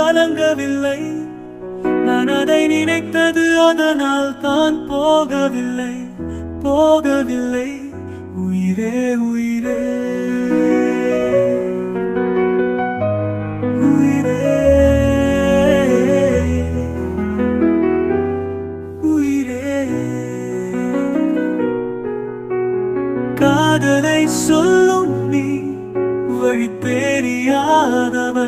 கலங்கவில்லை. நான் அதை நினைத்தது, அதனால் தான் போகவில்லை, போகவில்லை. உயிரே உயிரே உயிரே உயிரே. காதலை சொல்லும் நீ வழி தெரியாதவன்.